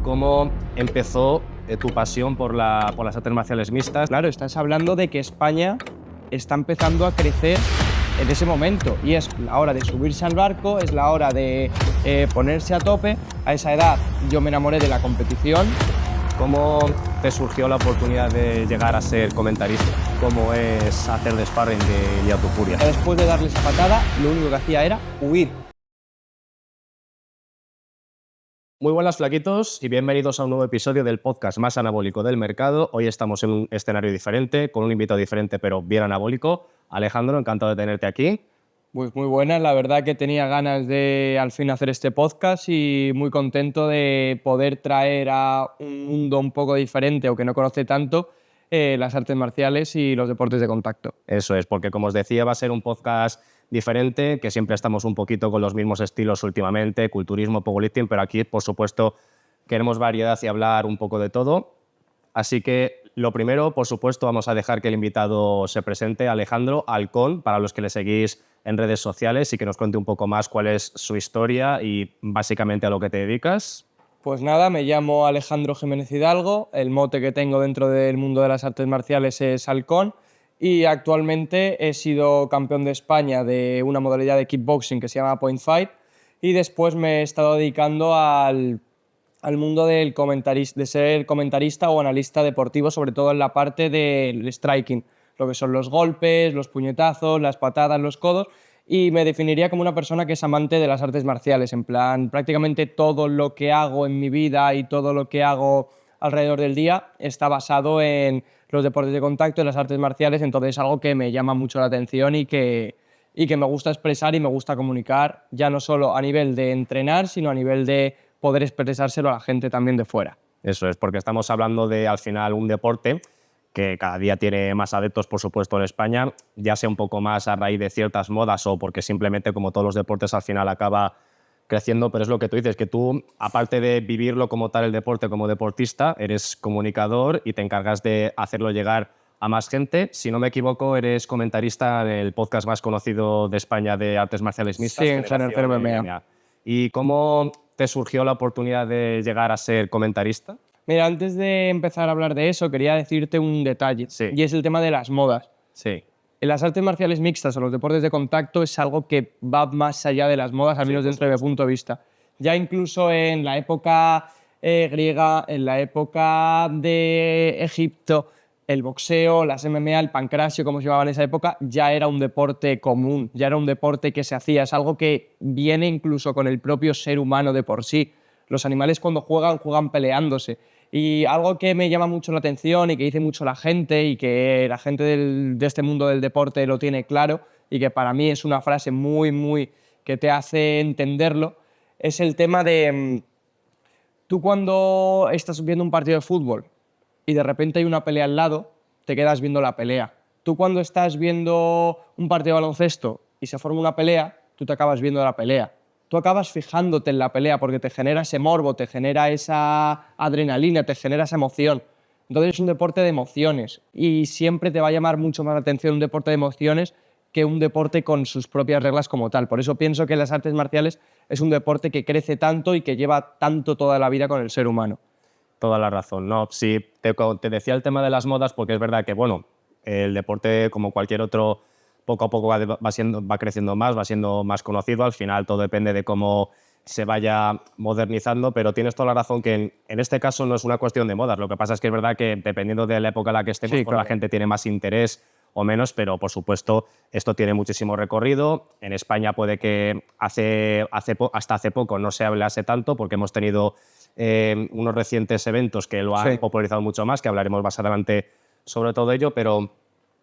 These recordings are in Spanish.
¿Cómo empezó tu pasión por las artes marciales mixtas? Claro, estás hablando de que España está empezando a crecer en ese momento y es la hora de subirse al barco, es la hora de ponerse a tope. A esa edad yo me enamoré de la competición. ¿Cómo te surgió la oportunidad de llegar a ser comentarista? ¿Cómo es hacer de sparring de Ilia Topuria? Después de darle esa patada, lo único que hacía era huir. Muy buenas, flaquitos, y bienvenidos a un nuevo episodio del podcast más anabólico del mercado. Hoy estamos en un escenario diferente, con un invitado diferente, pero bien anabólico. Alejandro, encantado de tenerte aquí. Pues muy buena, la verdad que tenía ganas de al fin hacer este podcast y muy contento de poder traer a un mundo un poco diferente o que no conoce tanto las artes marciales y los deportes de contacto. Eso es, porque como os decía, va a ser un podcast diferente, que siempre estamos un poquito con los mismos estilos últimamente, culturismo, powerlifting, pero aquí, por supuesto, queremos variedad y hablar un poco de todo. Así que lo primero, por supuesto, vamos a dejar que el invitado se presente, Alejandro Halcón, para los que le seguís en redes sociales y que nos cuente un poco más cuál es su historia y básicamente a lo que te dedicas. Pues nada, me llamo Alejandro Jiménez Hidalgo, el mote que tengo dentro del mundo de las artes marciales es Halcón y actualmente he sido campeón de España de una modalidad de kickboxing que se llama Point Fight y después me he estado dedicando al mundo del de ser comentarista o analista deportivo, sobre todo en la parte del striking, lo que son los golpes, los puñetazos, las patadas, los codos, y me definiría como una persona que es amante de las artes marciales, en plan, prácticamente todo lo que hago en mi vida y todo lo que hago alrededor del día está basado en los deportes de contacto, en las artes marciales, entonces es algo que me llama mucho la atención y que me gusta expresar y me gusta comunicar, ya no solo a nivel de entrenar, sino a nivel de poder expresárselo a la gente también de fuera. Eso es, porque estamos hablando de, al final, un deporte que cada día tiene más adeptos, por supuesto, en España, ya sea un poco más a raíz de ciertas modas o porque simplemente, como todos los deportes, al final acaba creciendo, pero es lo que tú dices, que tú, aparte de vivirlo como tal el deporte como deportista, eres comunicador y te encargas de hacerlo llegar a más gente. Si no me equivoco, eres comentarista en el podcast más conocido de España de artes marciales mixtas. Sí, en Generación MMA. ¿Y cómo te surgió la oportunidad de llegar a ser comentarista? Mira, antes de empezar a hablar de eso, quería decirte un detalle, Sí. y es el tema de las modas. Sí. En las artes marciales mixtas o los deportes de contacto es algo que va más allá de las modas, al menos dentro de mi punto de vista. Ya incluso en la época griega, en la época de Egipto, el boxeo, las MMA, el pancracio, como se llamaba en esa época, ya era un deporte común, ya era un deporte que se hacía, es algo que viene incluso con el propio ser humano de por sí. Los animales cuando juegan, juegan peleándose. Y algo que me llama mucho la atención y que dice mucho la gente y que la gente de este mundo del deporte lo tiene claro y que para mí es una frase muy que te hace entenderlo, es el tema de tú cuando estás viendo un partido de fútbol y de repente hay una pelea al lado, te quedas viendo la pelea. Tú cuando estás viendo un partido de baloncesto y se forma una pelea, tú te acabas viendo la pelea. Tú acabas fijándote en la pelea porque te genera ese morbo, te genera esa adrenalina, te genera esa emoción. Entonces es un deporte de emociones y siempre te va a llamar mucho más la atención un deporte de emociones que un deporte con sus propias reglas como tal. Por eso pienso que las artes marciales es un deporte que crece tanto y que lleva tanto toda la vida con el ser humano. Toda la razón. No, sí, te decía el tema de las modas porque es verdad que, bueno, el deporte, como cualquier otro, poco a poco va creciendo más, va siendo más conocido. Al final todo depende de cómo se vaya modernizando, pero tienes toda la razón que en este caso no es una cuestión de modas. Lo que pasa es que es verdad que dependiendo de la época en la que estemos, Sí, pues claro. la gente tiene más interés o menos, pero por supuesto esto tiene muchísimo recorrido. En España puede que hasta hace poco no se hablase tanto porque hemos tenido unos recientes eventos que lo han popularizado mucho más, que hablaremos más adelante sobre todo ello, pero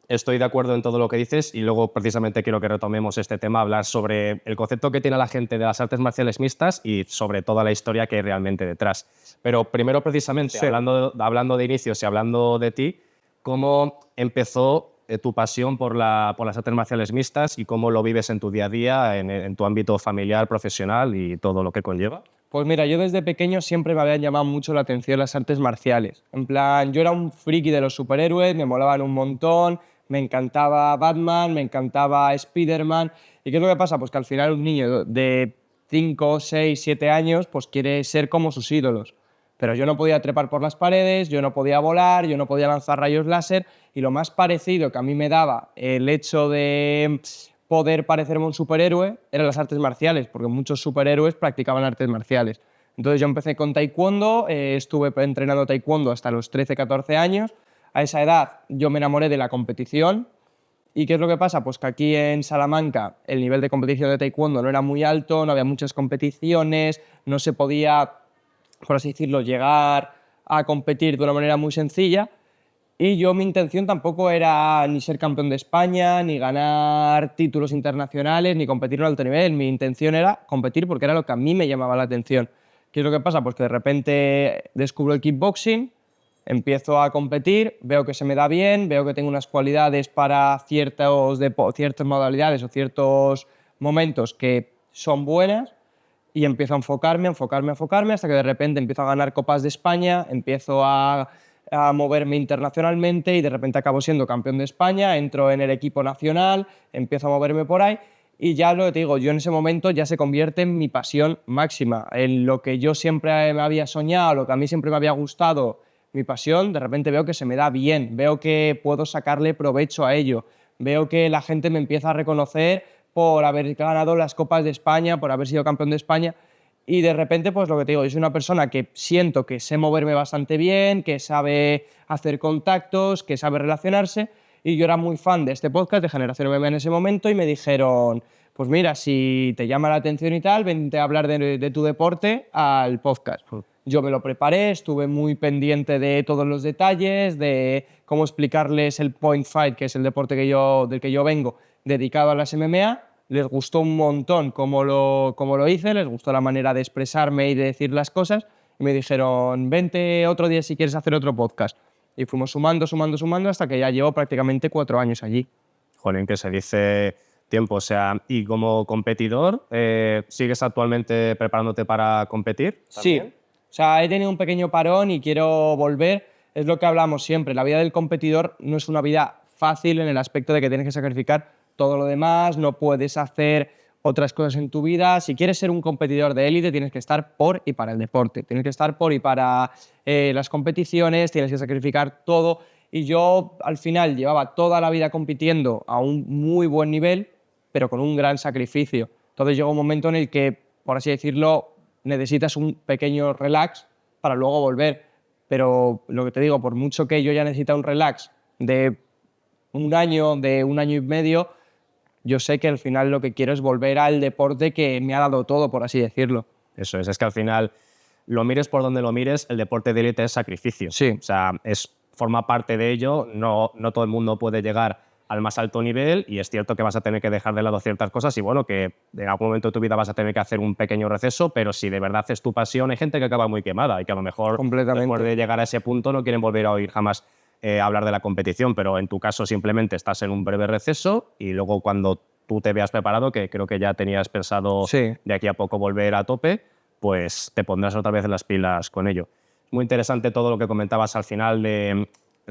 estoy de acuerdo en todo lo que dices y luego precisamente quiero que retomemos este tema, hablar sobre el concepto que tiene la gente de las artes marciales mixtas y sobre toda la historia que hay realmente detrás. Pero primero precisamente, hablando de inicios y hablando de ti, ¿cómo empezó tu pasión por las artes marciales mixtas y cómo lo vives en tu día a día, en tu ámbito familiar, profesional y todo lo que conlleva? Pues mira, yo desde pequeño siempre me habían llamado mucho la atención las artes marciales. En plan, yo era un friki de los superhéroes, me molaban un montón, me encantaba Batman, me encantaba Spider-Man. ¿Y qué es lo que pasa? Pues que al final un niño de 5, 6, 7 años pues quiere ser como sus ídolos. Pero yo no podía trepar por las paredes, yo no podía volar, yo no podía lanzar rayos láser, y lo más parecido que a mí me daba el hecho de poder parecerme un superhéroe eran las artes marciales, porque muchos superhéroes practicaban artes marciales. Entonces yo empecé con taekwondo, estuve entrenando taekwondo hasta los 13, 14 años. A esa edad yo me enamoré de la competición. ¿Y qué es lo que pasa? Pues que aquí en Salamanca el nivel de competición de taekwondo no era muy alto, no había muchas competiciones, no se podía, por así decirlo, llegar a competir de una manera muy sencilla. Y mi intención tampoco era ni ser campeón de España, ni ganar títulos internacionales, ni competir en alto nivel. Mi intención era competir porque era lo que a mí me llamaba la atención. ¿Qué es lo que pasa? Pues que de repente descubro el kickboxing, empiezo a competir, veo que se me da bien, veo que tengo unas cualidades para ciertas modalidades o ciertos momentos que son buenas, y empiezo a enfocarme, hasta que de repente empiezo a ganar Copas de España, empiezo a moverme internacionalmente y de repente acabo siendo campeón de España, entro en el equipo nacional, empiezo a moverme por ahí y ya lo que te digo, yo en ese momento ya se convierte en mi pasión máxima, en lo que yo siempre me había soñado, lo que a mí siempre me había gustado, mi pasión, de repente veo que se me da bien, veo que puedo sacarle provecho a ello, veo que la gente me empieza a reconocer por haber ganado las Copas de España, por haber sido campeón de España. Y de repente, pues lo que te digo, yo soy una persona que siento que sé moverme bastante bien, que sabe hacer contactos, que sabe relacionarse, y yo era muy fan de este podcast de Generación MMA en ese momento y me dijeron, pues mira, si te llama la atención y tal, vente a hablar de tu deporte al podcast. Yo me lo preparé, estuve muy pendiente de todos los detalles, de cómo explicarles el point fight, que es el deporte del que yo vengo, dedicado a las MMA. Les gustó un montón cómo lo hice, les gustó la manera de expresarme y de decir las cosas, y me dijeron, vente otro día si quieres hacer otro podcast. Y fuimos sumando hasta que ya llevo prácticamente 4 años allí. Jolín, que se dice tiempo. O sea, y como competidor, ¿sigues actualmente preparándote para competir? Sí, ¿También? o sea, he tenido un pequeño parón y quiero volver. Es lo que hablamos siempre, la vida del competidor no es una vida fácil en el aspecto de que tienes que sacrificar todo lo demás, no puedes hacer otras cosas en tu vida. Si quieres ser un competidor de élite, tienes que estar por y para el deporte, tienes que estar por y para las competiciones, tienes que sacrificar todo. Y yo al final llevaba toda la vida compitiendo a un muy buen nivel, pero con un gran sacrificio. Entonces llega un momento en el que, por así decirlo, necesitas un pequeño relax para luego volver. Pero lo que te digo, por mucho que yo ya necesite un relax de un año y medio, yo sé que al final lo que quiero es volver al deporte que me ha dado todo, por así decirlo. Eso es que al final, lo mires por donde lo mires, el deporte de élite es sacrificio. Sí. O sea, forma parte de ello, no todo el mundo puede llegar al más alto nivel y es cierto que vas a tener que dejar de lado ciertas cosas y bueno, que en algún momento de tu vida vas a tener que hacer un pequeño receso, pero si de verdad es tu pasión, hay gente que acaba muy quemada y que a lo mejor después de llegar a ese punto no quieren volver a oír jamás hablar de la competición, pero en tu caso simplemente estás en un breve receso y luego cuando tú te veas preparado, que creo que ya tenías pensado de aquí a poco volver a tope, pues te pondrás otra vez las pilas con ello. Muy interesante todo lo que comentabas al final de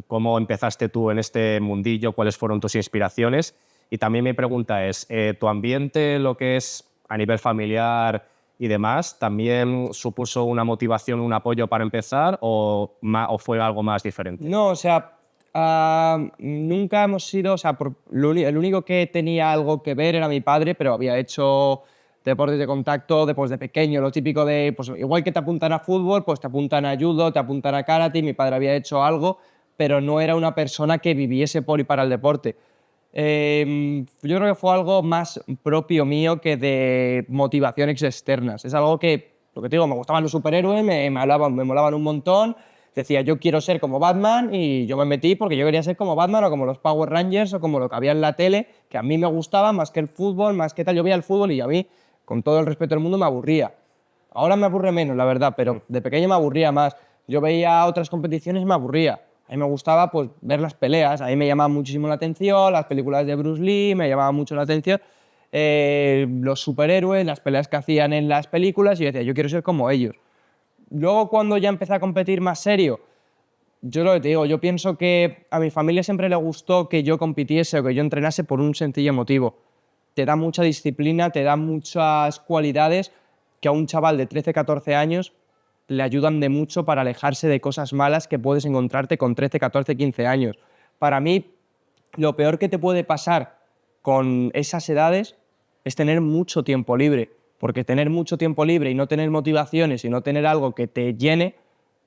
cómo empezaste tú en este mundillo, cuáles fueron tus inspiraciones. Y también mi pregunta es, ¿tu ambiente, lo que es a nivel familiar y demás, también supuso una motivación, un apoyo para empezar o fue algo más diferente? No, o sea, nunca hemos sido, o sea, el único que tenía algo que ver era mi padre, pero había hecho deportes de contacto desde pequeño, lo típico de, pues igual que te apuntan a fútbol, pues te apuntan a judo, te apuntan a karate, y mi padre había hecho algo, pero no era una persona que viviese por y para el deporte. Yo creo que fue algo más propio mío que de motivaciones externas. Es algo que, lo que te digo, me gustaban los superhéroes, me molaban un montón. Decía, yo quiero ser como Batman y yo me metí porque yo quería ser como Batman o como los Power Rangers o como lo que había en la tele, que a mí me gustaba más que el fútbol, más que tal. Yo veía el fútbol y a mí, con todo el respeto del mundo, me aburría. Ahora me aburre menos, la verdad, pero de pequeño me aburría más. Yo veía otras competiciones y me aburría. A mí me gustaba pues, ver las peleas, a mí me llamaba muchísimo la atención, las películas de Bruce Lee me llamaban mucho la atención, los superhéroes, las peleas que hacían en las películas, y yo decía, yo quiero ser como ellos. Luego, cuando ya empecé a competir más serio, yo lo que te digo, yo pienso que a mi familia siempre le gustó que yo compitiese o que yo entrenase por un sencillo motivo. Te da mucha disciplina, te da muchas cualidades que a un chaval de 13, 14 años le ayudan de mucho para alejarse de cosas malas que puedes encontrarte con 13, 14, 15 años. Para mí, lo peor que te puede pasar con esas edades es tener mucho tiempo libre, porque tener mucho tiempo libre y no tener motivaciones y no tener algo que te llene,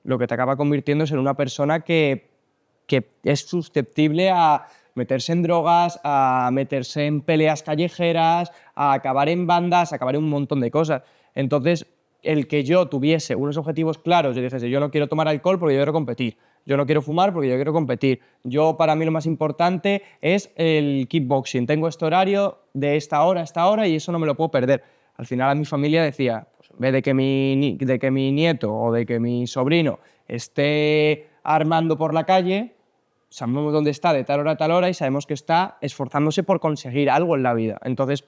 lo que te acaba convirtiendo es en una persona que es susceptible a meterse en drogas, a meterse en peleas callejeras, a acabar en bandas, a acabar en un montón de cosas. Entonces, el que yo tuviese unos objetivos claros, yo dijese, yo no quiero tomar alcohol porque yo quiero competir, yo no quiero fumar porque yo quiero competir, para mí lo más importante es el kickboxing, tengo este horario de esta hora a esta hora y eso no me lo puedo perder. Al final a mi familia decía, pues, en vez de que mi nieto o de que mi sobrino esté armando por la calle, sabemos dónde está de tal hora a tal hora y sabemos que está esforzándose por conseguir algo en la vida. Entonces,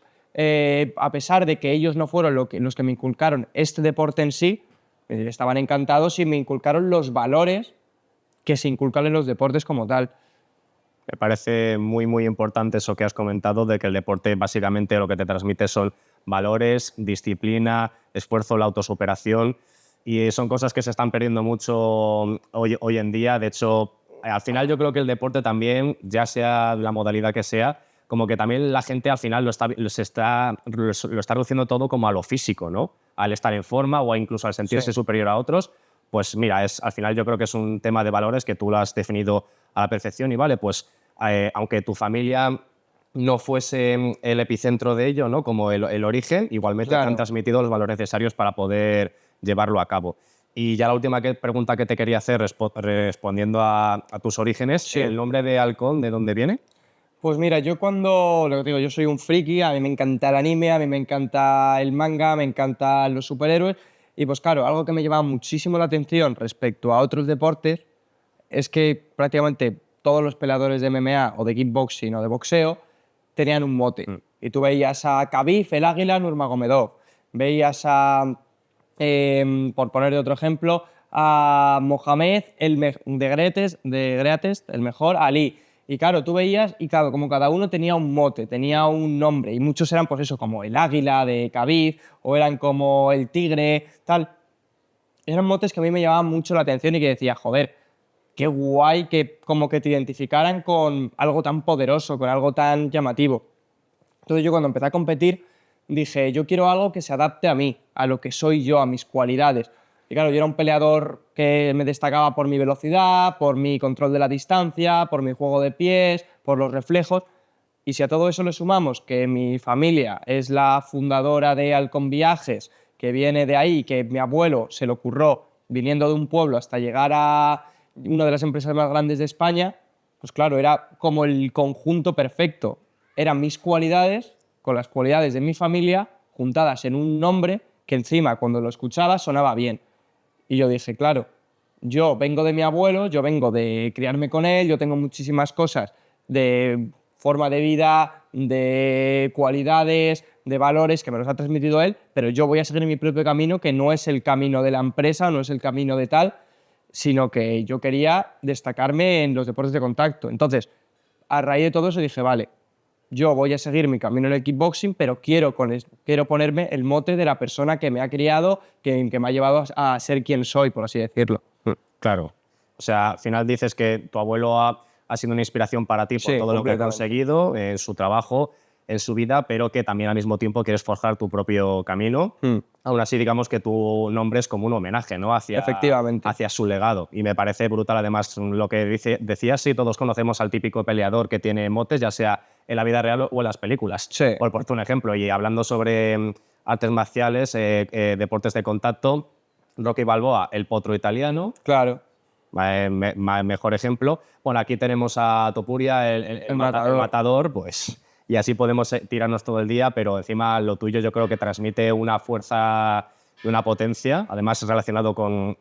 a pesar de que ellos no fueron los que me inculcaron este deporte en sí, estaban encantados y me inculcaron los valores que se inculcan en los deportes como tal. Me parece muy, muy importante eso que has comentado, de que el deporte básicamente lo que te transmite son valores, disciplina, esfuerzo, la autosuperación, y son cosas que se están perdiendo mucho hoy en día. De hecho, al final yo creo que el deporte también, ya sea la modalidad que sea, como que también la gente al final lo está reduciendo todo como a lo físico, ¿no? Al estar en forma o incluso al sentirse superior a otros. Pues mira, al final yo creo que es un tema de valores que tú lo has definido a la perfección y vale, pues aunque tu familia no fuese el epicentro de ello, ¿no? Como el origen, igualmente te han transmitido los valores necesarios para poder llevarlo a cabo. Y ya la última pregunta que te quería hacer respondiendo a tus orígenes, ¿el nombre de Halcón de dónde viene? Pues mira, lo que te digo, yo soy un friki, a mí me encanta el anime, a mí me encanta el manga, me encantan los superhéroes y pues claro, algo que me llamaba muchísimo la atención respecto a otros deportes es que prácticamente todos los peleadores de MMA o de kickboxing o de boxeo tenían un mote. Y tú veías a Khabib, el Águila, Nurmagomedov, veías por poner otro ejemplo, a Mohamed de Greatest, el mejor, Ali. Y claro, tú veías, y claro, como cada uno tenía un mote, tenía un nombre, y muchos eran pues eso, como el Águila de Khabib, o eran como el Tigre, tal. Eran motes que a mí me llamaban mucho la atención y que decía, joder, qué guay que como que te identificaran con algo tan poderoso, con algo tan llamativo. Entonces yo cuando empecé a competir dije, yo quiero algo que se adapte a mí, a lo que soy yo, a mis cualidades. Y claro, yo era un peleador que me destacaba por mi velocidad, por mi control de la distancia, por mi juego de pies, por los reflejos. Y si a todo eso le sumamos que mi familia es la fundadora de Halcón Viajes, que viene de ahí, que mi abuelo se le ocurrió viniendo de un pueblo hasta llegar a una de las empresas más grandes de España, pues claro, era como el conjunto perfecto. Eran mis cualidades con las cualidades de mi familia juntadas en un nombre que encima cuando lo escuchaba sonaba bien. Y yo dije, claro, yo vengo de mi abuelo, yo vengo de criarme con él, yo tengo muchísimas cosas de forma de vida, de cualidades, de valores que me los ha transmitido él, pero yo voy a seguir mi propio camino, que no es el camino de la empresa, no es el camino de tal, sino que yo quería destacarme en los deportes de contacto. Entonces, a raíz de todo eso dije, vale, yo voy a seguir mi camino en el kickboxing, pero quiero ponerme el mote de la persona que me ha criado, que me ha llevado a ser quien soy, por así decirlo. Claro. O sea, al final dices que tu abuelo ha sido una inspiración para ti por todo lo que ha conseguido en su trabajo, en su vida, pero que también al mismo tiempo quieres forjar tu propio camino. Aún así, digamos que tu nombre es como un homenaje, ¿no? Hacia su legado. Y me parece brutal, además, lo que decías, sí, todos conocemos al típico peleador que tiene motes, ya sea en la vida real o en las películas. Por ponerte un ejemplo. Y hablando sobre artes marciales, deportes de contacto, Rocky Balboa, el potro italiano. Claro. Mejor ejemplo. Bueno, aquí tenemos a Topuria, el matador, pues... Y así podemos tirarnos todo el día, pero encima lo tuyo yo creo que transmite una fuerza y una potencia, además relacionado con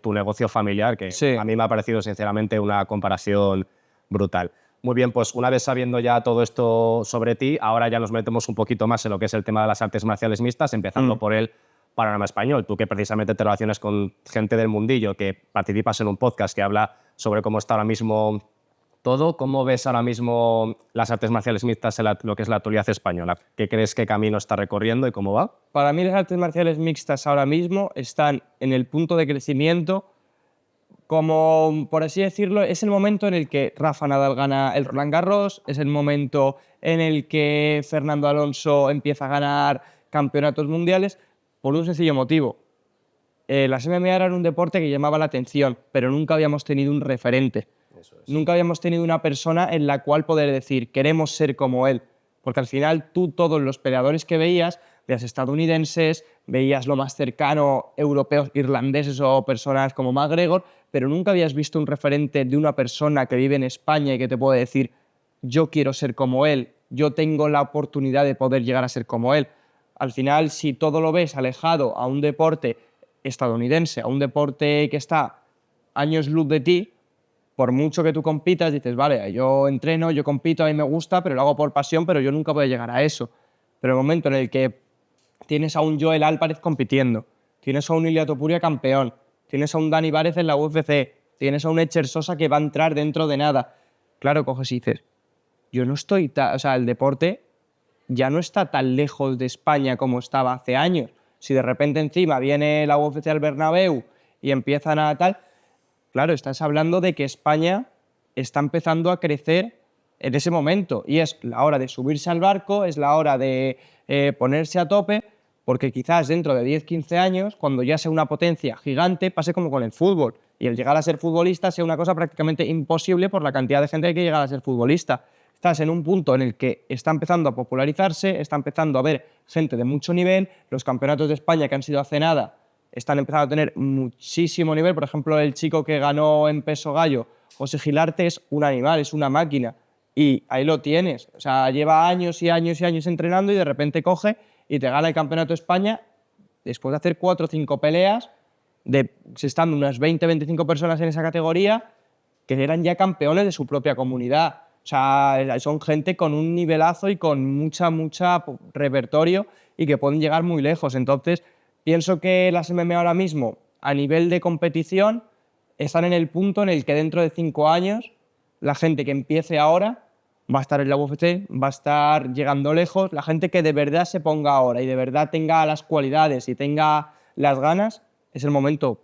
tu negocio familiar, que a mí me ha parecido sinceramente una comparación brutal. Muy bien, pues una vez sabiendo ya todo esto sobre ti, ahora ya nos metemos un poquito más en lo que es el tema de las artes marciales mixtas, empezando por el panorama español. Tú que precisamente te relacionas con gente del mundillo, que participas en un podcast que habla sobre cómo está ahora mismo todo, ¿cómo ves ahora mismo las artes marciales mixtas en lo que es la actualidad española? ¿Qué crees que camino está recorriendo y cómo va? Para mí las artes marciales mixtas ahora mismo están en el punto de crecimiento, como por así decirlo, es el momento en el que Rafa Nadal gana el Roland Garros, es el momento en el que Fernando Alonso empieza a ganar campeonatos mundiales, por un sencillo motivo. Las MMA eran un deporte que llamaba la atención, pero nunca habíamos tenido un referente. Nunca habíamos tenido una persona en la cual poder decir, queremos ser como él. Porque al final tú, todos los peleadores que veías estadounidenses, veías lo más cercano europeos, irlandeses o personas como McGregor, pero nunca habías visto un referente de una persona que vive en España y que te puede decir, yo quiero ser como él, yo tengo la oportunidad de poder llegar a ser como él. Al final, si todo lo ves alejado a un deporte estadounidense, a un deporte que está años luz de ti, por mucho que tú compitas, dices, vale, yo entreno, yo compito, a mí me gusta, pero lo hago por pasión, pero yo nunca voy a llegar a eso. Pero el momento en el que tienes a un Joel Álvarez compitiendo, tienes a un Ilia Topuria campeón, tienes a un Dani Várez en la UFC, tienes a un Echer Sosa que va a entrar dentro de nada, claro, coges y dices, yo no estoy, o sea, el deporte ya no está tan lejos de España como estaba hace años. Si de repente encima viene la UFC al Bernabéu y empiezan a tal, claro, estás hablando de que España está empezando a crecer en ese momento y es la hora de subirse al barco, es la hora de ponerse a tope, porque quizás dentro de 10-15 años, cuando ya sea una potencia gigante, pase como con el fútbol y el llegar a ser futbolista sea una cosa prácticamente imposible por la cantidad de gente que hay que llegar a ser futbolista. Estás en un punto en el que está empezando a popularizarse, está empezando a haber gente de mucho nivel, los campeonatos de España que han sido hace nada están empezando a tener muchísimo nivel. Por ejemplo, el chico que ganó en peso gallo, José Gilarte, es un animal, es una máquina. Y ahí lo tienes. O sea, lleva años y años y años entrenando y de repente coge y te gana el Campeonato de España después de hacer 4 o 5 peleas, estando unas 20-25 personas en esa categoría, que eran ya campeones de su propia comunidad. O sea, son gente con un nivelazo y con mucha repertorio y que pueden llegar muy lejos. Entonces, pienso que las MMA ahora mismo, a nivel de competición, están en el punto en el que dentro de 5 años, la gente que empiece ahora va a estar en la UFC, va a estar llegando lejos. La gente que de verdad se ponga ahora y de verdad tenga las cualidades y tenga las ganas, es el momento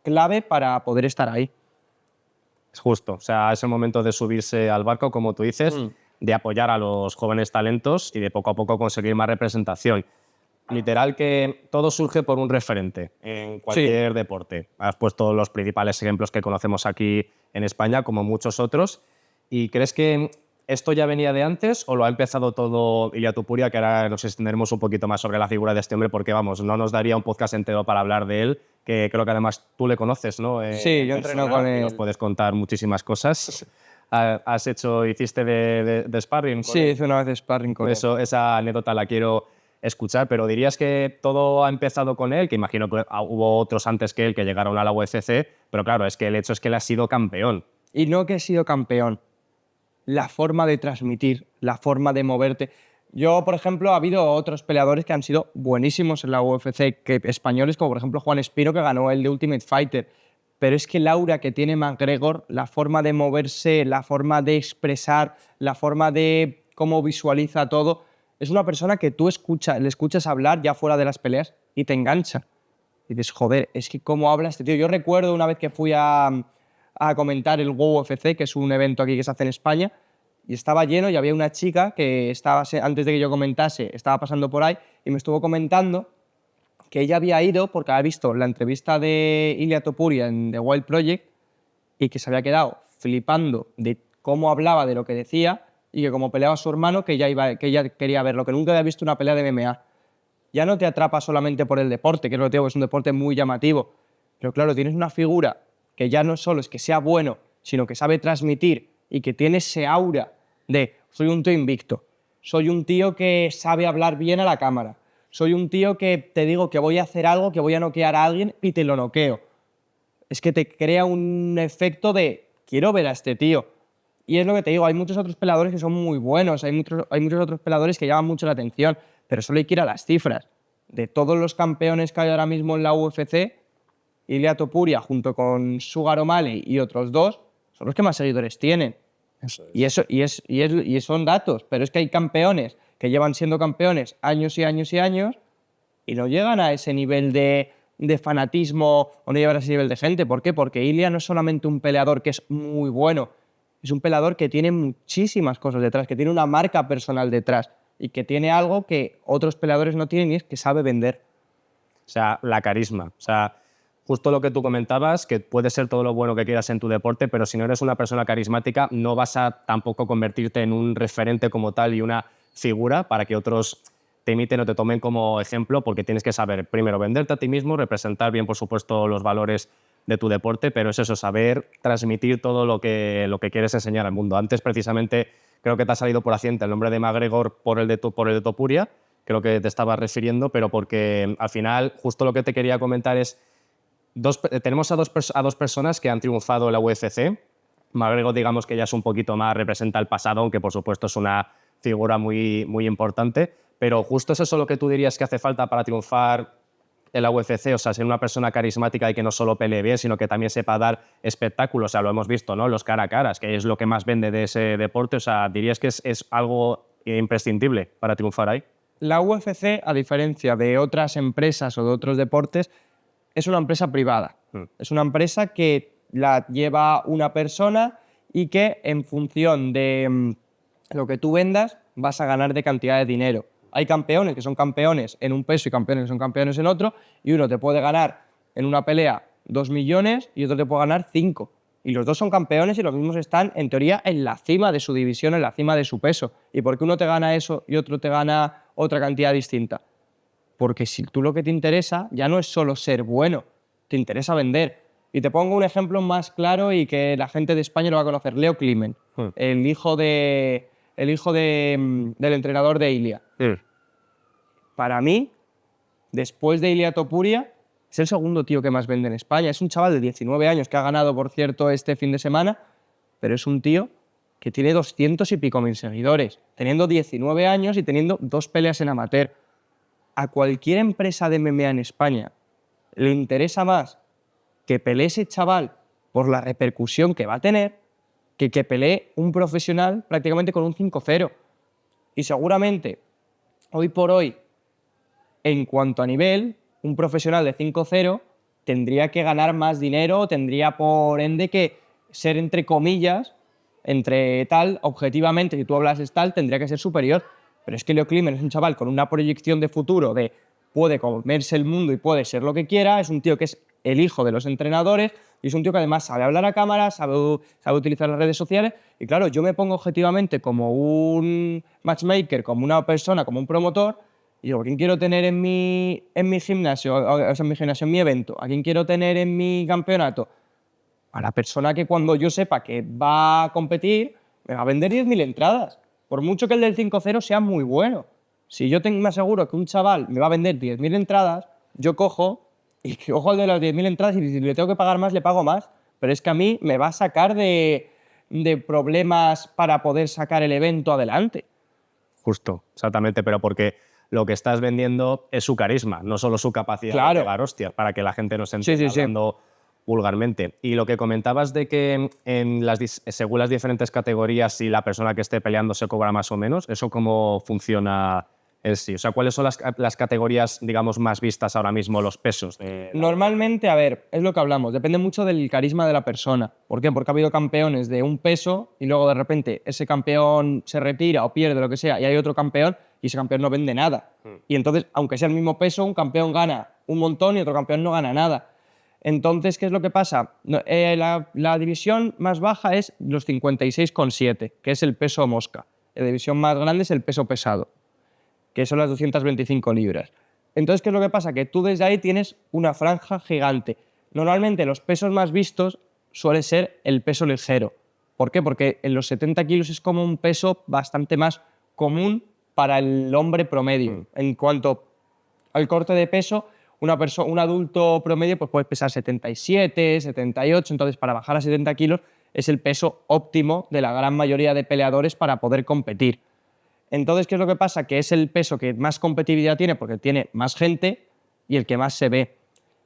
clave para poder estar ahí. Es justo, o sea, es el momento de subirse al barco, como tú dices, de apoyar a los jóvenes talentos y de poco a poco conseguir más representación. Literal que todo surge por un referente en cualquier deporte. Has puesto los principales ejemplos que conocemos aquí en España, como muchos otros. ¿Y crees que esto ya venía de antes o lo ha empezado todo Ilia Topuria, que ahora nos extenderemos un poquito más sobre la figura de este hombre, porque vamos, no nos daría un podcast entero para hablar de él, que creo que además tú le conoces, ¿no? Sí, yo entreno con él. Nos puedes contar muchísimas cosas. ¿Hiciste de sparring con él? él? Hice una vez de sparring con él. Esa anécdota la quiero escuchar, pero dirías que todo ha empezado con él, que imagino que hubo otros antes que él que llegaron a la UFC, pero claro, es que el hecho es que él ha sido campeón. Y no que he sido campeón, la forma de transmitir, la forma de moverte. Yo, por ejemplo, ha habido otros peleadores que han sido buenísimos en la UFC, españoles, como por ejemplo Juan Espino, que ganó el de Ultimate Fighter. Pero es que el aura que tiene McGregor, la forma de moverse, la forma de expresar, la forma de cómo visualiza todo, es una persona que tú le escuchas hablar ya fuera de las peleas y te engancha. Y dices, joder, es que cómo habla este tío. Yo recuerdo una vez que fui a comentar el Go UFC, que es un evento aquí que se hace en España, y estaba lleno y había una chica que estaba, antes de que yo comentase, estaba pasando por ahí y me estuvo comentando que ella había ido porque había visto la entrevista de Ilia Topuria en The Wild Project y que se había quedado flipando de cómo hablaba, de lo que decía, y que como peleaba su hermano, que ella quería verlo, que nunca había visto una pelea de MMA. Ya no te atrapa solamente por el deporte, que es lo que digo, es un deporte muy llamativo, pero claro, tienes una figura que ya no solo es que sea bueno, sino que sabe transmitir y que tiene ese aura de soy un tío invicto, soy un tío que sabe hablar bien a la cámara, soy un tío que te digo que voy a hacer algo, que voy a noquear a alguien y te lo noqueo. Es que te crea un efecto de quiero ver a este tío. Y es lo que te digo, hay muchos otros peleadores que son muy buenos, hay muchos otros peleadores que llaman mucho la atención, pero solo hay que ir a las cifras. De todos los campeones que hay ahora mismo en la UFC, Ilia Topuria junto con Sugar O'Malley y otros 2 son los que más seguidores tienen. Y son datos, pero es que hay campeones que llevan siendo campeones años y años y años y no llegan a ese nivel de fanatismo o no llegan a ese nivel de gente. ¿Por qué? Porque Ilia no es solamente un peleador que es muy bueno, es un peleador que tiene muchísimas cosas detrás, que tiene una marca personal detrás y que tiene algo que otros peleadores no tienen y es que sabe vender. O sea, la carisma. O sea, justo lo que tú comentabas, que puede ser todo lo bueno que quieras en tu deporte, pero si no eres una persona carismática, no vas a tampoco convertirte en un referente como tal y una figura para que otros te imiten o te tomen como ejemplo, porque tienes que saber primero venderte a ti mismo, representar bien, por supuesto, los valores de tu deporte, pero es eso, saber transmitir todo lo que quieres enseñar al mundo. Antes, precisamente, creo que te ha salido por accidente el nombre de McGregor por el de Topuria, creo que te estabas refiriendo, pero porque al final justo lo que te quería comentar es, tenemos a dos personas que han triunfado en la UFC. McGregor, digamos que ya es un poquito más, representa el pasado, aunque por supuesto es una figura muy, muy importante, pero justo es eso lo que tú dirías que hace falta para triunfar en la UFC, o sea, ser una persona carismática y que no solo pelee bien, sino que también sepa dar espectáculos, o sea, lo hemos visto, ¿no? Los cara a caras, que es lo que más vende de ese deporte, o sea, dirías que es algo imprescindible para triunfar ahí. La UFC, a diferencia de otras empresas o de otros deportes, es una empresa privada. Es una empresa que la lleva una persona y que en función de lo que tú vendas vas a ganar de cantidad de dinero. Hay campeones que son campeones en un peso y campeones que son campeones en otro, y uno te puede ganar en una pelea 2 millones y otro te puede ganar 5. Y los dos son campeones y los mismos están, en teoría, en la cima de su división, en la cima de su peso. ¿Y por qué uno te gana eso y otro te gana otra cantidad distinta? Porque si tú lo que te interesa ya no es solo ser bueno, te interesa vender. Y te pongo un ejemplo más claro y que la gente de España lo va a conocer. Leo Climent, el hijo del entrenador de Ilia. Para mí, después de Ilia Topuria, es el segundo tío que más vende en España. Es un chaval de 19 años que ha ganado, por cierto, este fin de semana, pero es un tío que tiene 200 y pico mil seguidores, teniendo 19 años y teniendo 2 peleas en amateur. A cualquier empresa de MMA en España le interesa más que pelee ese chaval por la repercusión que va a tener que pelee un profesional prácticamente con un 5-0. Y seguramente, hoy por hoy, en cuanto a nivel, un profesional de 5-0 tendría que ganar más dinero, tendría por ende que ser, entre comillas, entre tal, objetivamente, si tú hablas tal, tendría que ser superior. Pero es que Leo Climent es un chaval con una proyección de futuro de puede comerse el mundo y puede ser lo que quiera, es un tío que es el hijo de los entrenadores y es un tío que además sabe hablar a cámara, sabe utilizar las redes sociales y claro, yo me pongo objetivamente como un matchmaker, como una persona, como un promotor y digo, ¿a quién quiero tener en mi gimnasio, o sea, en mi evento? ¿A quién quiero tener en mi campeonato? A la persona que cuando yo sepa que va a competir me va a vender 10.000 entradas. Por mucho que el del 5-0 sea muy bueno. Si yo me aseguro que un chaval me va a vender 10.000 entradas, yo cojo y cojo el de las 10.000 entradas y si le tengo que pagar más, le pago más. Pero es que a mí me va a sacar de problemas para poder sacar el evento adelante. Justo, exactamente, pero porque lo que estás vendiendo es su carisma, no solo su capacidad de pegar hostias, para que la gente no se entienda hablando vulgarmente. Y lo que comentabas de que según las diferentes categorías, si la persona que esté peleando se cobra más o menos, ¿eso cómo funciona en sí? O sea, ¿cuáles son las categorías, digamos, más vistas ahora mismo, los pesos? Normalmente, a ver, es lo que hablamos, depende mucho del carisma de la persona. ¿Por qué? Porque ha habido campeones de un peso y luego de repente ese campeón se retira o pierde, lo que sea, y hay otro campeón y ese campeón no vende nada. Y entonces, aunque sea el mismo peso, un campeón gana un montón y otro campeón no gana nada. Entonces, ¿qué es lo que pasa? La división más baja es los 56,7, que es el peso mosca. La división más grande es el peso pesado, que son las 225 libras. Entonces, ¿qué es lo que pasa? Que tú desde ahí tienes una franja gigante. Normalmente los pesos más vistos suele ser el peso ligero. ¿Por qué? Porque en los 70 kilos es como un peso bastante más común para el hombre promedio. En cuanto al corte de peso, un adulto promedio pues puede pesar 77, 78, entonces para bajar a 70 kilos es el peso óptimo de la gran mayoría de peleadores para poder competir. Entonces, ¿qué es lo que pasa? Que es el peso que más competitividad tiene porque tiene más gente y el que más se ve.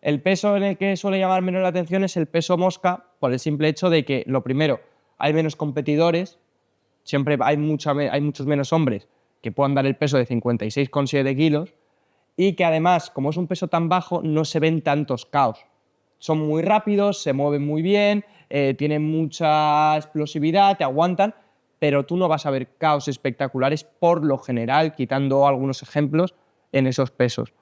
El peso en el que suele llamar menos la atención es el peso mosca por el simple hecho de que, lo primero, hay menos competidores siempre hay muchos menos hombres que puedan dar el peso de 56,7 kilos y que además, como es un peso tan bajo, no se ven tantos caos. Son muy rápidos, se mueven muy bien, tienen mucha explosividad, te aguantan, pero tú no vas a ver caos espectaculares por lo general, quitando algunos ejemplos, en esos pesos.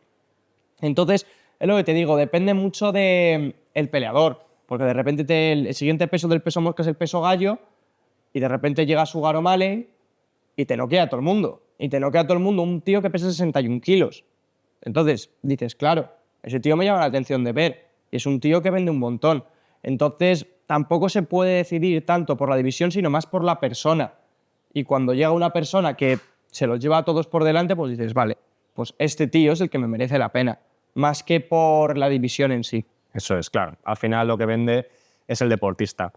Entonces, es lo que te digo, depende mucho del peleador, porque de repente el siguiente peso del peso mosca es el peso gallo y de repente llega Sugar O'Malley y te noquea a todo el mundo. Y te noquea a todo el mundo un tío que pesa 61 kilos. Entonces, dices, claro, ese tío me llama la atención de ver. Y es un tío que vende un montón. Entonces, tampoco se puede decidir tanto por la división, sino más por la persona. Y cuando llega una persona que se los lleva a todos por delante, pues dices, vale, pues este tío es el que me merece la pena, más que por la división en sí. Eso es, claro. Al final lo que vende es el deportista.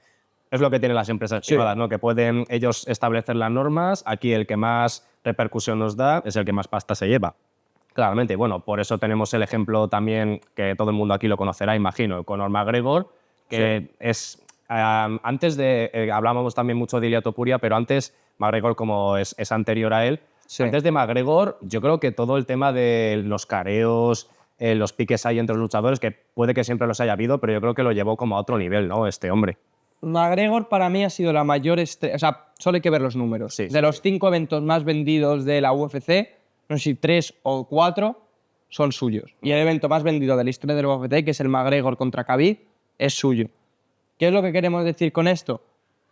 Es lo que tienen las empresas privadas, ¿no? Que pueden ellos establecer las normas. Aquí el que más repercusión nos da es el que más pasta se lleva. Claramente, bueno, por eso tenemos el ejemplo también que todo el mundo aquí lo conocerá, imagino, Conor McGregor, que es... antes de... hablábamos también mucho de Ilia Topuria, pero antes McGregor, como es anterior a él, antes de McGregor, yo creo que todo el tema de los careos, los piques ahí entre los luchadores, que puede que siempre los haya habido, pero yo creo que lo llevó como a otro nivel, ¿no? Este hombre. McGregor para mí ha sido la mayor estrella, o sea, solo hay que ver los números. Sí, de los 5 eventos más vendidos de la UFC, no sé si 3 o 4 son suyos. Y el evento más vendido de la historia de la UFC, que es el McGregor contra Khabib, es suyo. ¿Qué es lo que queremos decir con esto?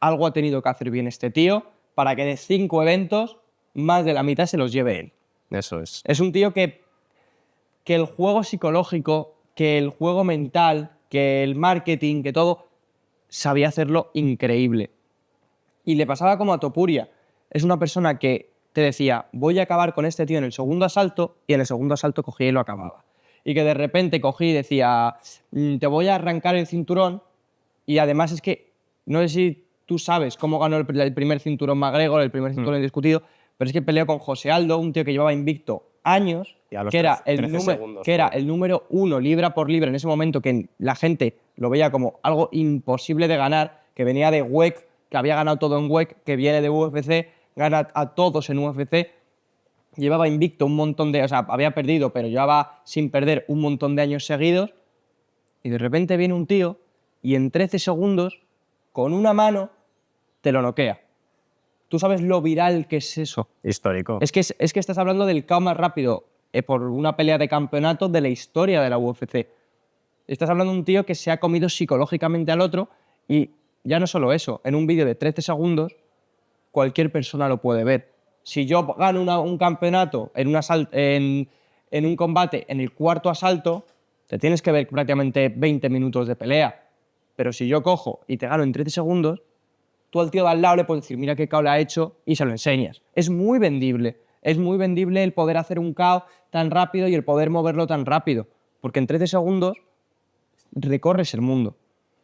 Algo ha tenido que hacer bien este tío para que de 5 eventos, más de la mitad se los lleve él. Eso es. Es un tío que el juego psicológico, que el juego mental, que el marketing, que todo, sabía hacerlo increíble. Y le pasaba como a Topuria. Es una persona que te decía, voy a acabar con este tío en el segundo asalto, y en el segundo asalto cogía y lo acababa. Y que de repente cogí y decía, te voy a arrancar el cinturón, y además es que, no sé si tú sabes cómo ganó el primer cinturón McGregor, el primer cinturón indiscutido, pero es que peleó con José Aldo, un tío que llevaba invicto años, que era el número 1 libra por libra en ese momento, que la gente lo veía como algo imposible de ganar, que venía de WEC, que había ganado todo en WEC, que viene de UFC, gana a todos en UFC, llevaba invicto un montón de... O sea, había perdido, pero llevaba sin perder un montón de años seguidos, y de repente viene un tío y en 13 segundos, con una mano, te lo noquea. ¿Tú sabes lo viral que es eso? Histórico. Es que estás hablando del KO más rápido por una pelea de campeonato de la historia de la UFC. Estás hablando de un tío que se ha comido psicológicamente al otro y ya no solo eso, en un vídeo de 13 segundos cualquier persona lo puede ver. Si yo gano un campeonato en un combate en el cuarto asalto, te tienes que ver prácticamente 20 minutos de pelea. Pero si yo cojo y te gano en 13 segundos, tú al tío de al lado le puedes decir, mira qué KO le ha hecho, y se lo enseñas. Es muy vendible. Es muy vendible el poder hacer un KO tan rápido y el poder moverlo tan rápido. Porque en 13 segundos recorres el mundo.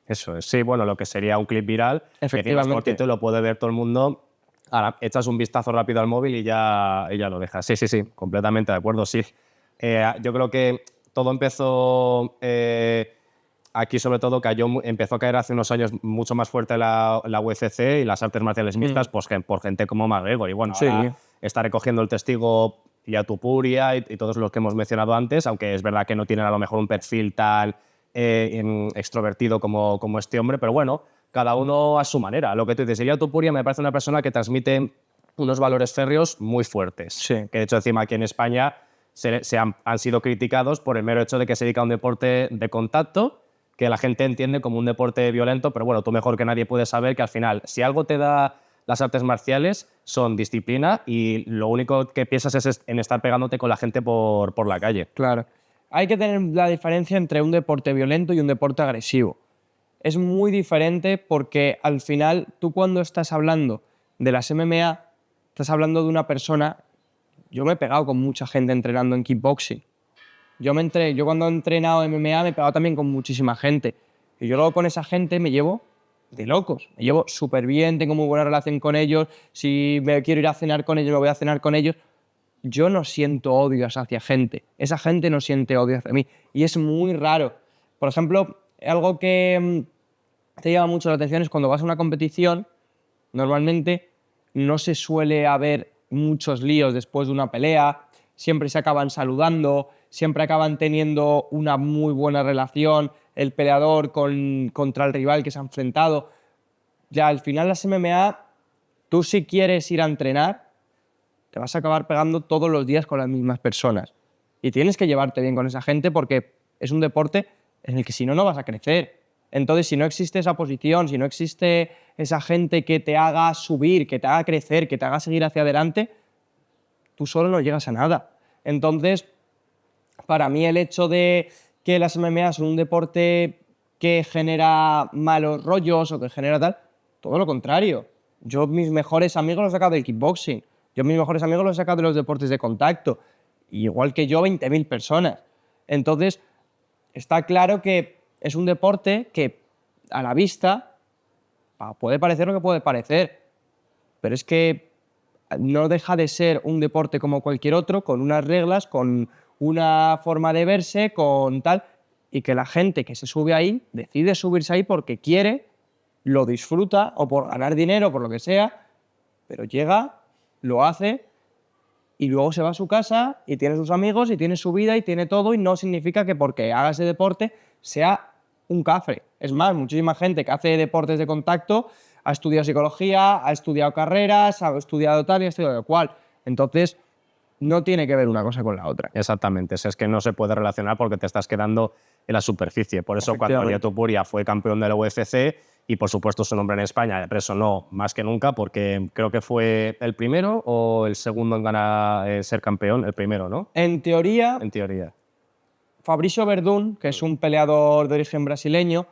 Eso es. Sí, bueno, lo que sería un clip viral, Efectivamente. que cortito lo puede ver todo el mundo. Ahora, echas un vistazo rápido al móvil y ya lo dejas. Sí, completamente de acuerdo, sí. Yo creo que todo empezó... aquí sobre todo empezó a caer hace unos años mucho más fuerte la UFC y las artes marciales mixtas por gente como McGregor. Y bueno, ahora está recogiendo el testigo Ilia Topuria y todos los que hemos mencionado antes, aunque es verdad que no tienen a lo mejor un perfil tan extrovertido como este hombre, pero bueno, cada uno a su manera. Lo que tú dices, Ilia Topuria me parece una persona que transmite unos valores férreos muy fuertes. Sí. Que de hecho encima aquí en España han sido criticados por el mero hecho de que se dedica a un deporte de contacto, que la gente entiende como un deporte violento, pero bueno, tú mejor que nadie puedes saber que al final, si algo te da las artes marciales, son disciplina y lo único que piensas es en estar pegándote con la gente por la calle. Claro. Hay que tener la diferencia entre un deporte violento y un deporte agresivo. Es muy diferente porque al final tú cuando estás hablando de las MMA, estás hablando de una persona... Yo me he pegado con mucha gente entrenando en kickboxing. Yo cuando he entrenado MMA me he pegado también con muchísima gente. Y yo luego con esa gente me llevo de locos. Me llevo súper bien, tengo muy buena relación con ellos. Si me quiero ir a cenar con ellos, me voy a cenar con ellos. Yo no siento odio hacia gente. Esa gente no siente odio hacia mí. Y es muy raro. Por ejemplo, algo que te llama mucho la atención es cuando vas a una competición, normalmente no se suele haber muchos líos después de una pelea, siempre se acaban saludando, siempre acaban teniendo una muy buena relación el peleador contra el rival que se ha enfrentado. Ya al final las MMA, tú si quieres ir a entrenar, te vas a acabar pegando todos los días con las mismas personas. Y tienes que llevarte bien con esa gente porque es un deporte en el que si no, no vas a crecer. Entonces, si no existe esa posición, si no existe esa gente que te haga subir, que te haga crecer, que te haga seguir hacia adelante, tú solo no llegas a nada. Entonces, para mí el hecho de que las MMA son un deporte que genera malos rollos o que genera tal, todo lo contrario. Yo mis mejores amigos los he sacado del kickboxing. Yo mis mejores amigos los he sacado de los deportes de contacto. Igual que yo, 20.000 personas. Entonces, está claro que es un deporte que a la vista puede parecer lo que puede parecer, pero es que no deja de ser un deporte como cualquier otro, con unas reglas, con una forma de verse, con tal, y que la gente que se sube ahí decide subirse ahí porque quiere, lo disfruta o por ganar dinero, por lo que sea, pero llega, lo hace y luego se va a su casa y tiene sus amigos y tiene su vida y tiene todo, y no significa que porque haga ese deporte sea un cafre. Es más, muchísima gente que hace deportes de contacto ha estudiado psicología, ha estudiado carreras, ha estudiado tal y ha estudiado cual. Entonces, no tiene que ver una cosa con la otra. Exactamente, es que no se puede relacionar porque te estás quedando en la superficie. Por eso cuando Ilia Topuria fue campeón de la UFC, y por supuesto su nombre en España resonó más que nunca porque creo que fue el primero o el segundo en ganar, ser campeón, el primero, ¿no? En teoría, Fabricio Verdún, que es un peleador de origen brasileño,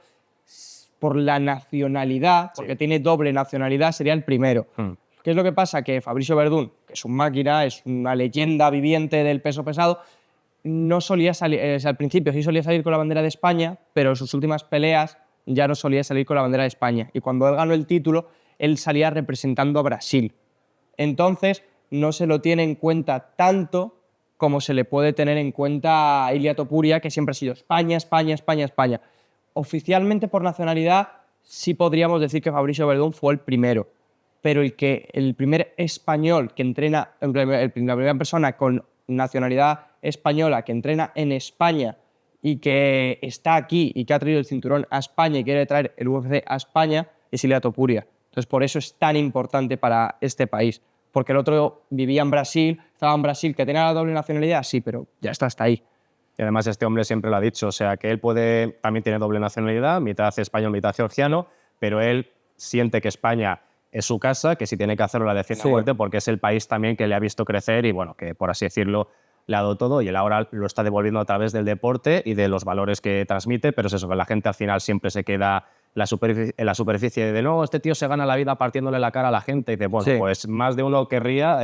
por la nacionalidad, porque tiene doble nacionalidad, sería el primero. ¿Qué es lo que pasa? Que Fabricio Verdún, que es un máquina, es una leyenda viviente del peso pesado, no solía salir, al principio sí solía salir con la bandera de España, pero en sus últimas peleas ya no solía salir con la bandera de España. Y cuando él ganó el título, él salía representando a Brasil. Entonces, no se lo tiene en cuenta tanto como se le puede tener en cuenta a Ilia Topuria, que siempre ha sido España, España, España, España. Oficialmente, por nacionalidad, sí podríamos decir que Fabricio Verdún fue el primero, pero el primer español que entrena, la primera persona con nacionalidad española que entrena en España y que está aquí y que ha traído el cinturón a España y quiere traer el UFC a España, es Ilia Topuria. Entonces, por eso es tan importante para este país. Porque el otro vivía en Brasil, estaba en Brasil, que tenía la doble nacionalidad, sí, pero ya está hasta ahí. Y además este hombre siempre lo ha dicho, o sea, que él también tiene doble nacionalidad, mitad español, mitad georgiano, pero él siente que España es su casa, que si tiene que hacerlo la defiende a muerte, porque es el país también que le ha visto crecer y, bueno, que por así decirlo, le ha dado todo y él ahora lo está devolviendo a través del deporte y de los valores que transmite, pero es eso, que la gente al final siempre se queda en la superficie de no, este tío se gana la vida partiéndole la cara a la gente, y dice, bueno, pues más de uno querría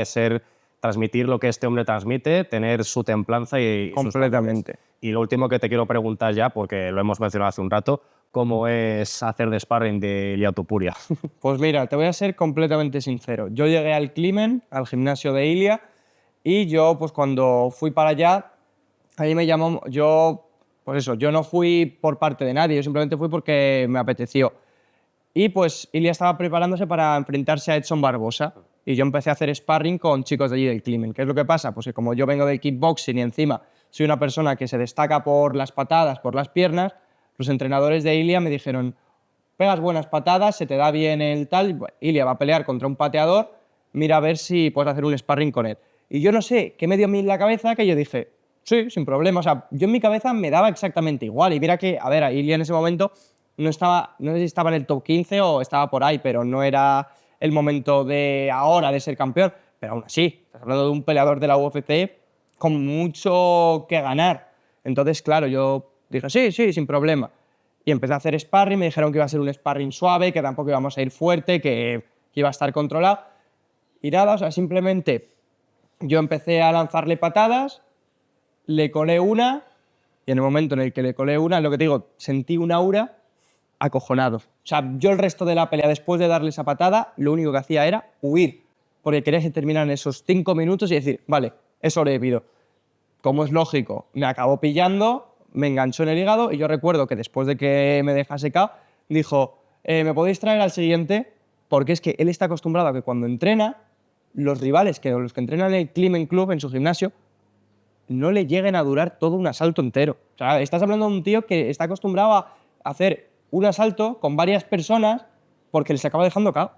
transmitir lo que este hombre transmite, tener su templanza y completamente. Y lo último que te quiero preguntar ya, porque lo hemos mencionado hace un rato, ¿cómo es hacer de sparring de Ilia Topuria? Pues mira, te voy a ser completamente sincero. Yo llegué al Climen, al gimnasio de Ilia, y yo, pues cuando fui para allá, ahí me llamó, pues eso, yo no fui por parte de nadie, yo simplemente fui porque me apeteció. Y pues Ilia estaba preparándose para enfrentarse a Edson Barbosa, y yo empecé a hacer sparring con chicos de allí del Climen. ¿Qué es lo que pasa? Pues que como yo vengo del kickboxing y encima soy una persona que se destaca por las patadas, por las piernas, los entrenadores de Ilia me dijeron, pegas buenas patadas, se te da bien el tal, Ilia va a pelear contra un pateador, mira a ver si puedes hacer un sparring con él. Y yo no sé qué me dio a mí en la cabeza que yo dije, sí, sin problema. O sea, yo en mi cabeza me daba exactamente igual. Y mira que, a ver, Ilia en ese momento no sé si estaba en el top 15 o estaba por ahí, pero no era el momento de ahora de ser campeón. Pero aún así, estás hablando de un peleador de la UFC con mucho que ganar. Entonces, claro, yo dije, sí, sin problema. Y empecé a hacer sparring, me dijeron que iba a ser un sparring suave, que tampoco íbamos a ir fuerte, que iba a estar controlado. Y nada, o sea, simplemente yo empecé a lanzarle patadas, le colé una, y en el momento en el que le colé una, lo que te digo, sentí un aura acojonado. O sea, yo el resto de la pelea, después de darle esa patada, lo único que hacía era huir, porque quería que terminaran esos 5 minutos y decir, vale, es sobrevivido. Como es lógico, me acabó pillando, me enganchó en el hígado, y yo recuerdo que después de que me dejase cao, dijo, ¿me podéis traer al siguiente? porque es que él está acostumbrado a que cuando entrena, los rivales, los que entrenan en el Climbing Club, en su gimnasio, no le lleguen a durar todo un asalto entero. O sea, estás hablando de un tío que está acostumbrado a hacer un asalto con varias personas porque les acaba dejando cao.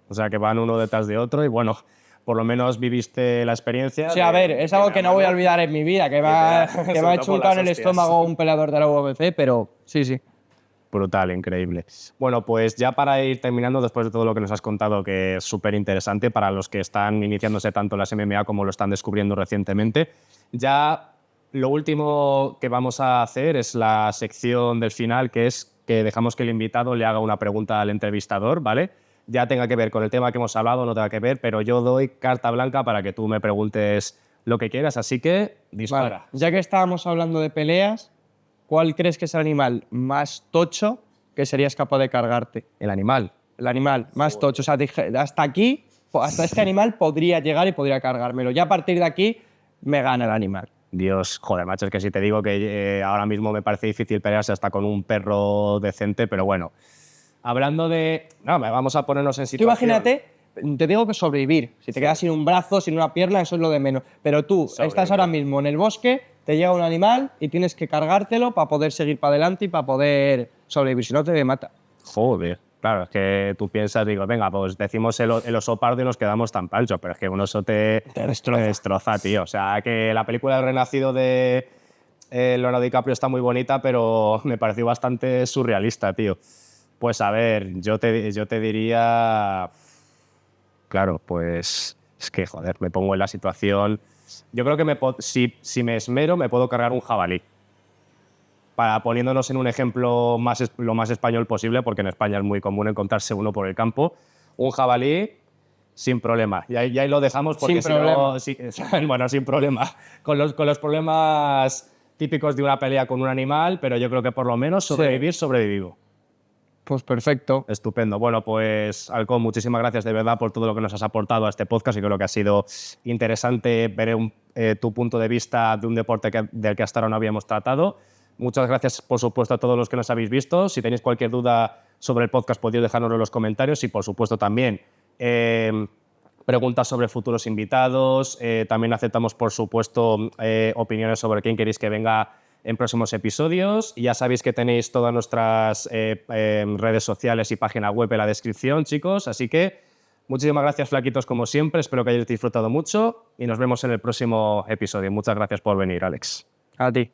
O sea, que van uno detrás de otro y bueno, por lo menos viviste la experiencia. Sí, a ver, es algo que no voy a olvidar en mi vida, que me ha hecho un cao en el estómago un peleador de la UFC, pero sí. Brutal, increíble. Bueno, pues ya para ir terminando, después de todo lo que nos has contado, que es súper interesante para los que están iniciándose tanto en las MMA como lo están descubriendo recientemente, ya lo último que vamos a hacer es la sección del final, que es que dejamos que el invitado le haga una pregunta al entrevistador, ¿vale? Ya tenga que ver con el tema que hemos hablado, no tenga que ver, pero yo doy carta blanca para que tú me preguntes lo que quieras, así que dispara. Vale. Ya que estábamos hablando de peleas, ¿cuál crees que es el animal más tocho que serías capaz de cargarte? El animal. El animal más tocho. O sea, hasta aquí, hasta este animal podría llegar y podría cargármelo. Ya a partir de aquí me gana el animal. Dios, joder, macho, es que si te digo que ahora mismo me parece difícil pelearse hasta con un perro decente, pero bueno. Hablando de... No, vamos a ponernos en situación... Tú imagínate, te digo que sobrevivir. Si te quedas sin un brazo, sin una pierna, eso es lo de menos. Pero tú estás ahora mismo en el bosque, te llega un animal y tienes que cargártelo para poder seguir para adelante y para poder sobrevivir. Si no, te mata. Joder. Claro, es que tú piensas, digo, venga, pues decimos el oso pardo y nos quedamos tan panchos, pero es que un oso te destroza, tío. O sea, que la película El Renacido de Leonardo DiCaprio está muy bonita, pero me pareció bastante surrealista, tío. Pues a ver, yo te diría... Claro, pues es que, joder, me pongo en la situación... Yo creo que si me esmero me puedo cargar un jabalí. Poniéndonos en un ejemplo lo más español posible, porque en España es muy común encontrarse uno por el campo, un jabalí sin problema. Y ahí lo dejamos porque sin problema. Bueno, sin problema. Con los problemas típicos de una pelea con un animal, pero yo creo que por lo menos sobrevivo. Pues perfecto. Estupendo. Bueno, pues Alcón, muchísimas gracias de verdad por todo lo que nos has aportado a este podcast y creo que ha sido interesante ver tu punto de vista de un deporte del que hasta ahora no habíamos tratado. Muchas gracias, por supuesto, a todos los que nos habéis visto. Si tenéis cualquier duda sobre el podcast, podéis dejárnoslo en los comentarios y, por supuesto, también preguntas sobre futuros invitados. También aceptamos, por supuesto, opiniones sobre quién queréis que venga en próximos episodios. Y ya sabéis que tenéis todas nuestras redes sociales y página web en la descripción, chicos. Así que muchísimas gracias, flaquitos, como siempre. Espero que hayáis disfrutado mucho y nos vemos en el próximo episodio. Muchas gracias por venir, Alex. A ti.